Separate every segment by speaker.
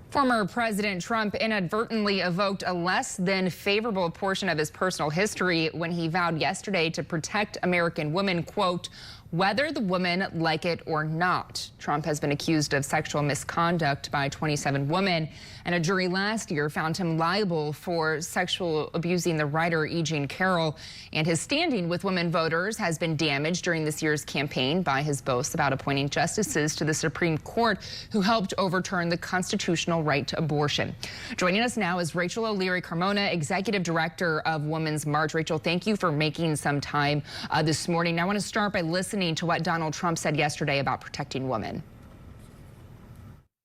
Speaker 1: Former President Trump inadvertently evoked a less than favorable portion of his personal history when he vowed yesterday to protect American women, quote, whether the women like it or not. Trump has been accused of sexual misconduct by 27 women, and a jury last year found him liable for sexual abusing the writer Carroll. And his standing with women voters has been damaged during this year's campaign by his boasts about appointing justices to the Supreme Court who helped overturn the constitutional right to abortion. Joining us now is Rachel O'Leary-Carmona, Executive Director of Women's March. Rachel, thank you for making some time this morning. Now, I want to start by listening to what Donald Trump said yesterday about protecting women.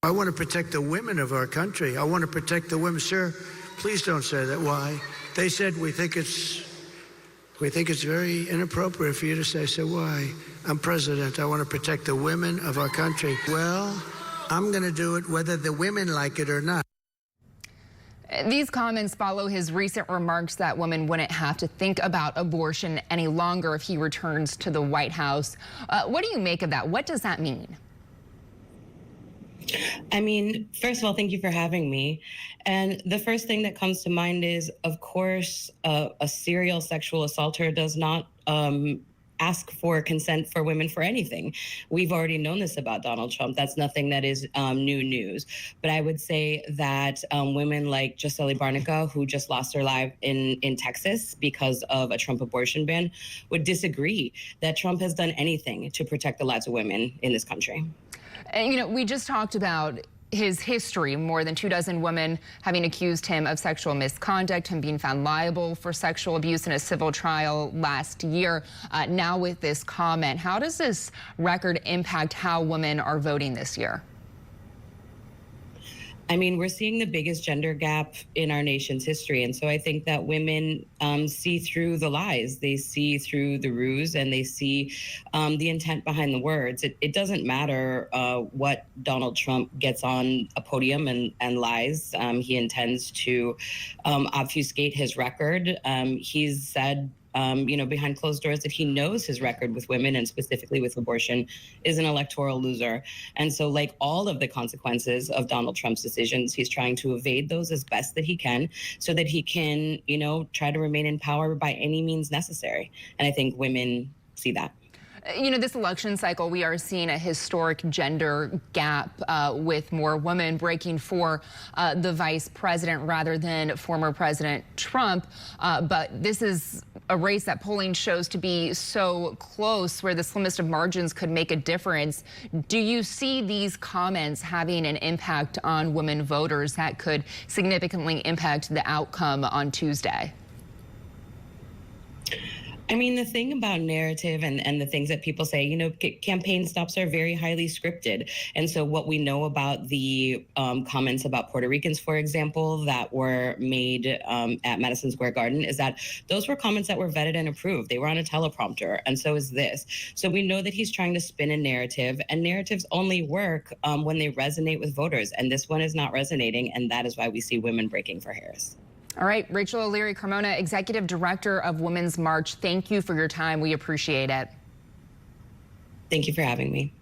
Speaker 2: I want to protect the women of our country. I want to protect the women. Sir, please don't say that. Why? They said we think it's very inappropriate for you to say so. Why? I'm president. I want to protect the women of our country. Well, I'm going to do it whether the women like it or not.
Speaker 1: These comments follow his recent remarks that women wouldn't have to think about abortion any longer if he returns to the White House. What do you make of that? What does that mean?
Speaker 3: I mean, first of all, thank you for having me. And the first thing that comes to mind is, of course, a serial sexual assaulter does not ask for consent for women for anything. We've already known this about Donald Trump. That's nothing that is new news. But I would say that women like Gisele Barnica, who just lost her life in Texas because of a Trump abortion ban, would disagree that Trump has done anything to protect the lives of women in this country.
Speaker 1: And, you know, we just talked about his history, more than 24 women having accused him of sexual misconduct, him being found liable for sexual abuse in a civil trial last year. Now with this comment, how does this record impact how women are voting this year?
Speaker 3: I mean, we're seeing the biggest gender gap in our nation's history. And so I think that women see through the lies. They see through the ruse, and they see the intent behind the words. It doesn't matter what Donald Trump gets on a podium and lies. He intends to obfuscate his record. He's said behind closed doors that he knows his record with women, and specifically with abortion, is an electoral loser. And so, like all of the consequences of Donald Trump's decisions, he's trying to evade those as best that he can so that he can, try to remain in power by any means necessary. And I think women see that.
Speaker 1: You know, this election cycle, we are seeing a historic gender gap with more women breaking for the vice president rather than former President Trump. But this is a race that polling shows to be so close where the slimmest of margins could make a difference. Do you see these comments having an impact on women voters that could significantly impact the outcome on Tuesday?
Speaker 3: I mean, the thing about narrative and the things that people say, campaign stops are very highly scripted. And so what we know about the comments about Puerto Ricans, for example, that were made at Madison Square Garden is that those were comments that were vetted and approved. They were on a teleprompter, and so is this. So we know that he's trying to spin a narrative, and narratives only work when they resonate with voters. And this one is not resonating, and that is why we see women breaking for Harris.
Speaker 1: All right, Rachel O'Leary-Carmona, Executive Director of Women's March, thank you for your time. We appreciate it.
Speaker 3: Thank you for having me.